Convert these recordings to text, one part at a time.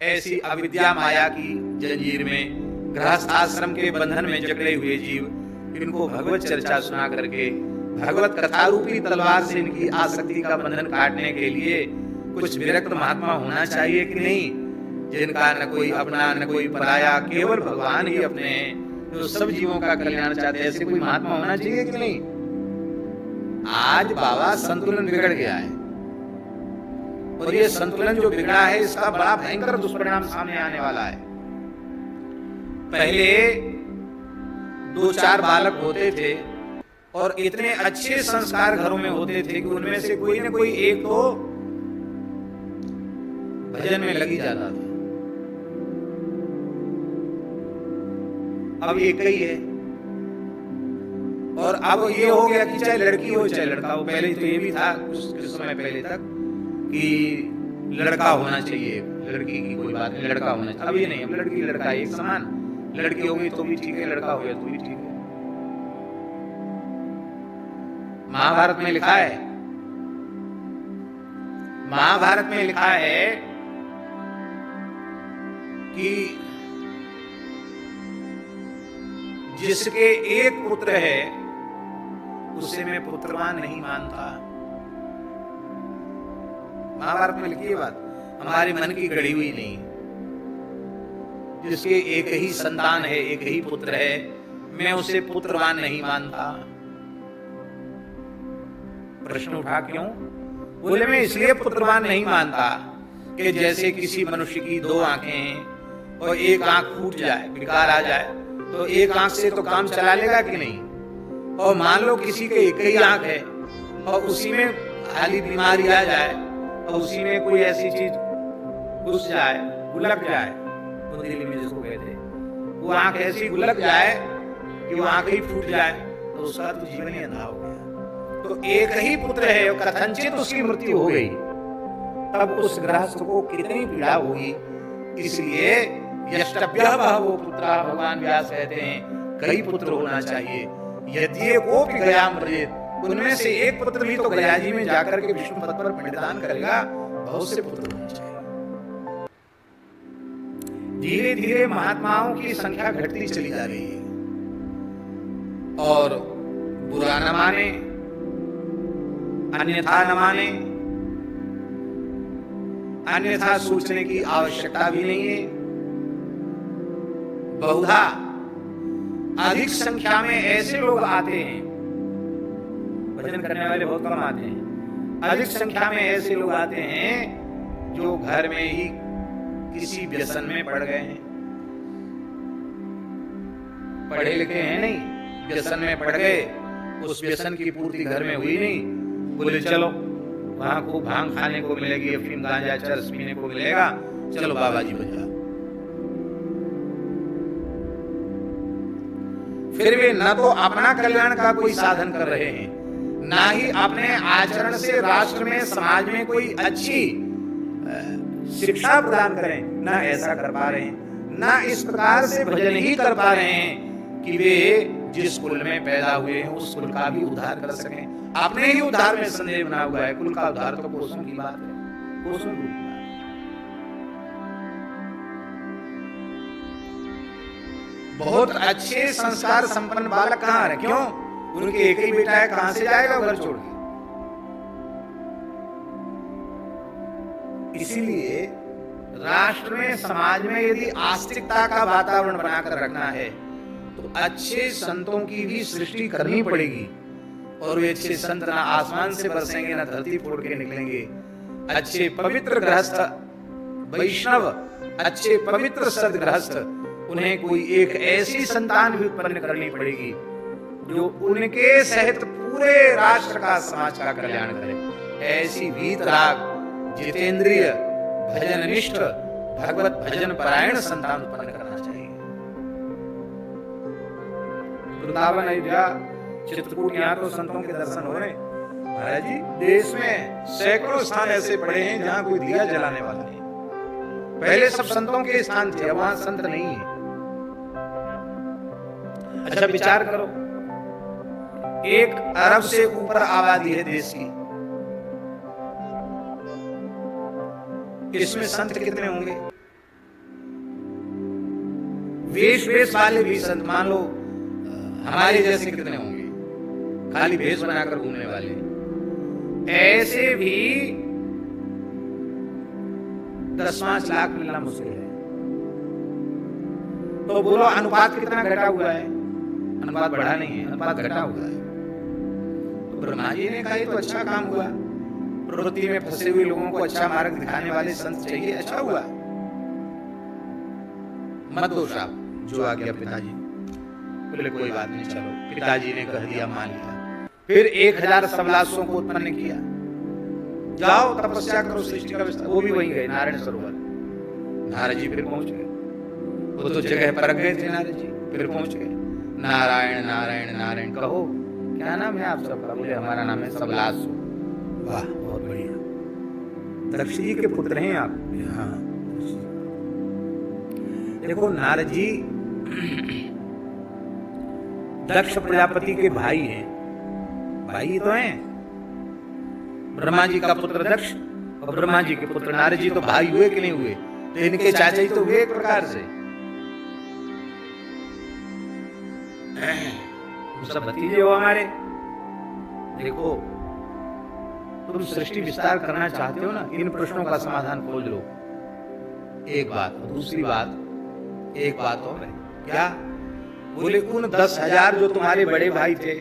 ऐसी अविद्या माया की जंजीर में, गृहस्थ आश्रम के बंधन में जकड़े हुए जीव, इनको भगवत चर्चा सुना करके भगवत कथा रूपी तलवार से इनकी आसक्ति का बंधन काटने के लिए कुछ विरक्त महात्मा होना चाहिए कि नहीं, जिनका न कोई अपना न कोई पराया, केवल भगवान ही अपने हैं, जो सब जीवों का कल्याण चाहते हैं। ऐसे कोई महात्मा होना चाहिए कि नहीं। आज बाबा संतुलन बिगड़ गया है, और ये संतुलन जो बिगड़ा है इसका बड़ा भयंकर दुष्परिणाम सामने आने वाला है। पहले 2-4 बालक होते थे और इतने अच्छे संस्कार घरों में होते थे कि उनमें से कोई न कोई एक तो भजन में लगी जाता था। अब एक ही है, और अब ये हो गया कि चाहे लड़की हो चाहे लड़का हो। पहले तो ये भी था कुछ समय पहले तक कि लड़का होना चाहिए, लड़की की कोई बात नहीं, लड़का होना चाहिए। अब ये नहीं, अब लड़की लड़का एक समान, लड़की होगी तो भी ठीक है, लड़का हो गया तो भी ठीक है। महाभारत में लिखा है, महाभारत में लिखा है कि जिसके एक पुत्र है उसे मैं पुत्रवान नहीं मानता। महाभारत में लिखी है बात, हमारे मन की गढ़ी हुई नहीं। जिसके एक ही संतान है, एक ही पुत्र है, मैं उसे पुत्रवान नहीं मानता। प्रश्न उठा क्यों? बोले मैं इसलिए पुत्रवान नहीं मानता कि जैसे किसी मनुष्य की 2 आंखें हैं और एक आंख फूट जाए, विकार आ जाए, तो एक आंख से तो काम चला लेगा कि नहीं। और मान लो किसी के एक ही आंख है और उसी में हाली बीमारी आ जाए और उसी में कोई ऐसी चीज घुस जाए, गुलक जाए, तो दिल्ली में जिसको कहते हैं, वो आंख ऐसी गुलक जाए कि वो आंख ही फूट जाए, तो उसका तो जीवन ही अंधा हो गया। तो एक ही पुत्र है और कथनचित उसकी मृत्यु हो गई, तब उस गृहस्थ को कितनी पीड़ा होगी। इसलिए यष्टभ्यः बहवो पुत्राः, भगवान व्यास कहते हैं कई पुत्र होना चाहिए। यदि कोपि गया मृजेत, उनमें से एक पुत्र भी तो गया जी में जाकर के विष्णु पद पर पिंडदान करेगा। बहुत से पुत्र होने चाहिए। धीरे धीरे महात्माओं की संख्या घटती चली जा रही है, और बुरा न माने, अन्यथा न माने, अन्यथा सोचने की आवश्यकता भी नहीं है। बहुधा अधिक संख्या में ऐसे लोग आते हैं, भजन करने वाले बहुत कम आते हैं, अधिक संख्या में ऐसे लोग आते हैं जो घर में ही किसी व्यसन में पड़ गए हैं। पढ़े लिखे हैं नहीं, व्यसन में पड़ गए, उस व्यसन की पूर्ति घर में हुई नहीं, बोले चलो वहां को भांग खाने को मिलेगी, अफीम गांजा चरस पीने को मिलेगा, चलो बाबा जी बजा। फिर वे न तो अपना कल्याण का कोई साधन कर रहे हैं, ना ही अपने आचरण से राष्ट्र में समाज में कोई अच्छी शिक्षा प्रदान करें, ना ऐसा कर पा रहे हैं, ना इस प्रकार से भजन ही कर पा रहे हैं कि वे जिस कुल में पैदा हुए हैं उस कुल का भी उद्धार कर सकें। अपने ही उद्धार में संदेह बना हुआ है। कुल का उद्धार तो कोसों की बात है, कोसों की। बहुत अच्छे संस्कार संपन्न बालक कहां है? क्यों? उनके एक ही बेटा है, कहां से जाएगा घर छोड़ के? इसीलिए राष्ट्र में, समाज में यदि आस्तिकता का वातावरण बनाकर रखना है तो अच्छे संतों की भी सृष्टि करनी पड़ेगी। और वे अच्छे संत ना आसमान से बरसेंगे ना धरती फोड़ के निकलेंगे। अच्छे पवित्र गृहस्थ वैष्णव, अच्छे पवित्र सदगृहस्थ, उन्हें कोई एक ऐसी संतान भी उत्पन्न करनी पड़ेगी जो उनके सहित पूरे राष्ट्र का, समाज का कल्याण करे। ऐसी वीतराग, जितेंद्रिय, भजननिष्ठ, भगवत भजन परायण संतान उत्पन्न करना चाहिए। वृंदावन, अयोध्या, चित्रकूट, यहाँ तो संतों के दर्शन हो रहे। महाराज जी, देश में सैकड़ों स्थान ऐसे पड़े हैं जहाँ कोई दिया जलाने वाला नहीं। पहले सब संतों के स्थान थे, अब वहां संत नहीं है। अच्छा विचार करो, 1 अरब से ऊपर आबादी है देश की, इसमें संत कितने होंगे? वेश वेश वाले भी संत, मान लो हमारे जैसे कितने होंगे, खाली भेष बनाकर घूमने वाले, ऐसे भी 10-5 लाख मिलना मुश्किल है। तो बोलो अनुपात कितना घटा हुआ है? अनुपात बढ़ा नहीं है, अनुपात घटा हुआ है। तो ब्रह्मा जी ने कहा ये तो अच्छा काम हुआ, प्रवृत्ति में फंसे हुए लोगों को अच्छा मार्ग दिखाने वाले संत चाहिए, अच्छा हुआ। मत दोष आप, जो आ गया पिताजी। बोले कोई बात नहीं, चलो। पिताजी ने कह दिया, मान लिया। फिर 1000 सबलासों को उत्पन्न किया, जाओ तपस्या करो, सृष्टि का विस्तार। वो भी वहीं गए, नारायण सरोवर। नारद जी फिर पहुंच गए, वो तो जगह पर गए थे नारद जी, फिर पहुंच गए। नारायण नारायण नारायण कहो, क्या नाम है आप सबका? बोले हमारा नाम है सबलासु। वाह, बहुत बढ़िया, दक्ष जी के पुत्र हैं आप? हाँ। देखो नारद जी दक्ष प्रजापति के भाई हैं, भाई तो हैं। ब्रह्मा जी का पुत्र दक्ष और ब्रह्मा जी के पुत्र नारद जी तो भाई हुए कि नहीं हुए? तो इनके चाचा जी तो हुए एक प्रकार से, सब भतीजे हो हमारे। देखो तुम सृष्टि विस्तार करना चाहते हो ना, इन प्रश्नों का समाधान खोज लो। एक बात। दूसरी बात, एक बात और है। क्या? बोले उन 10,000 जो तुम्हारे बड़े भाई थे,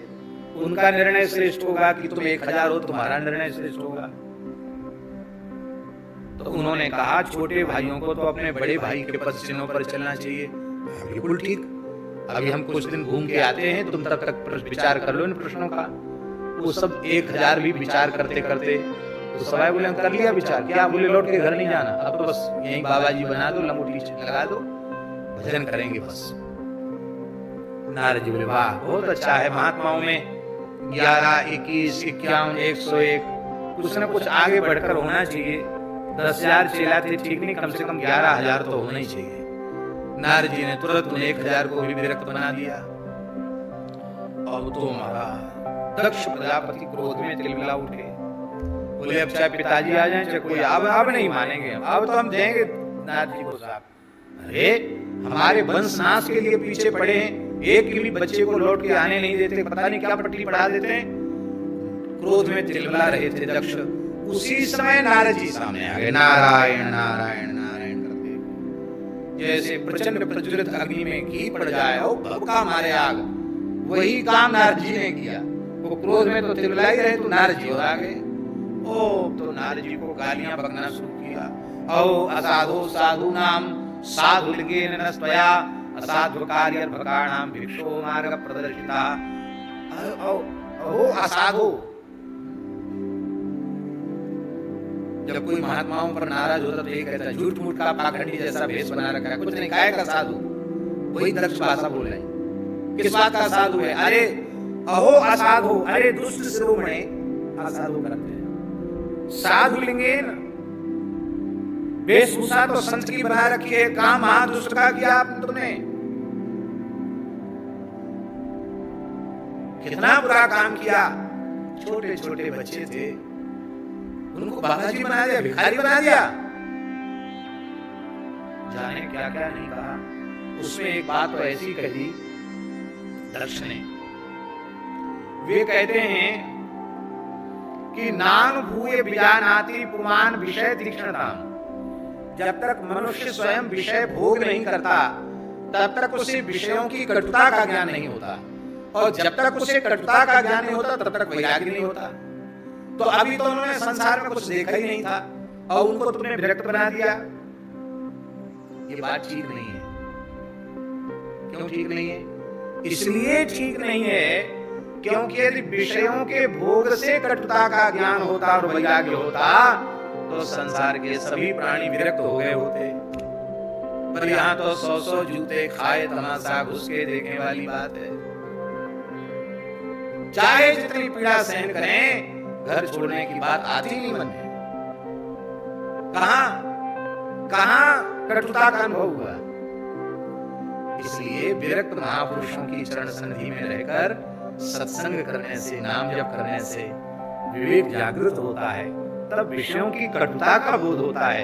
उनका निर्णय श्रेष्ठ होगा कि तुम 1000 हो, तुम्हारा निर्णय श्रेष्ठ होगा? तो उन्होंने कहा छोटे भाइयों को तो अपने बड़े भाई के पद चिन्हों पर चलना चाहिए। बिल्कुल ठीक। अभी हम कुछ दिन घूम के आते हैं, तुम तब तक विचार कर लो इन प्रश्नों का। वो सब 1000 भी विचार करते करते तो सवाई बोले कर लिया विचार। क्या? बोले लौट के घर नहीं जाना, अब तो बस यहीं बाबा जी बना दो, लंगोटी लगा दो, भजन करेंगे बस। नारद जी बोले वाह, बहुत अच्छा है। महात्माओं में 11, 21, 51, 101 कुछ न कुछ आगे बढ़कर होना चाहिए। 10,000 चेला थे, ठीक नहीं, कम से कम 11,000 तो होना ही चाहिए। नारद जी ने तुरंत 1000 को भी विरक्त बना दिया। अब तो महाराज दक्ष प्रजापति क्रोध में तिलमिला उठे। बोले अब चाहे पिताजी आ जाएं चाहे कोई, अब नहीं मानेंगे, अब तो हम देंगे नारद जी को साथ। अरे हमारे वंश नाश के लिए पीछे पड़े हैं, एक भी बच्चे को लौट के आने नहीं देते, पता नहीं क्या पट्टी पढ़ा देते हैं। क्रोध में तिलमिला रहे थे दक्ष। उसी समय नारद जी सामने आ गए, नारायण नारायण नारायण करते, जैसे प्रचंड प्रज्वलित अग्नि में घी पड़ जाए और भभका मारे आग। वही काम नारद जी ने किया। वो क्रोध में तो तिलमिला ही रहे, तो नारद जी और आ गए। ओ तो नारद जी को गालियां बकना शुरू किया। ओ असाधो साधु नाम साधु लिंगेन नस्तया असाधु कार्य भकाणाम भिक्षो मार्ग प्रदर्शिता। ओ असाधु। जब कोई महात्माओं पर नाराज होता तो ये कहता झूठ मूठ का पाखंडी जैसा भेष बना रखा है, कुछ नहीं, काय का साधु। वही दक्ष भाषा बोल रहे हैं। किस बात का साधु है? अरे अहो असाधु, अरे दुष्ट शिरोमणि असाधु करते हैं। साधु लिंगेन, वेशभूषा तो संत की बना रखी है, काम महादुष्ट का किया तुमने। कितना बुरा काम किया। छोटे छोटे बच्चे थे, उनको बाबाजी बना दिया, भिखारी बना दिया, जाने क्या क्या नहीं कहा। उसमें एक बात तो ऐसी कह दी दक्ष ने। वे कहते हैं कि नान भूये विजानाति पुमान विषय तीक्ष्णताम। जब तक मनुष्य स्वयं विषय भोग नहीं करता तब तक उसे विषयों की कटुता का ज्ञान नहीं होता, और जब तक उसे कटुता का ज्ञान नहीं होता तब तक वैराग्य नहीं होता। तो अभी तो उन्होंने संसार में कुछ देखा ही नहीं था और उनको तुमने विरक्त बना दिया। ये बात ठीक नहीं है। क्यों ठीक नहीं है? इसलिए ठीक नहीं है क्योंकि यदि विषयों के भोग से कटुता का ज्ञान होता और वैराग्य होता तो संसार के सभी प्राणी विरक्त हो गए होते। पर यहाँ तो 100 जूते खाए तमाशा घुस के देखने वाली बात है। चाहे जितनी पीड़ा सहन करें, घर छोड़ने की बात आती नहीं मन में। कहां कटुता का अनुभव हुआ। इसलिए विरक्त महापुरुषों की चरण संधि में रहकर सत्संग करने से, नाम जप करने से विवेक जागृत होता है, तब विषयों की कटुता का बोध होता है।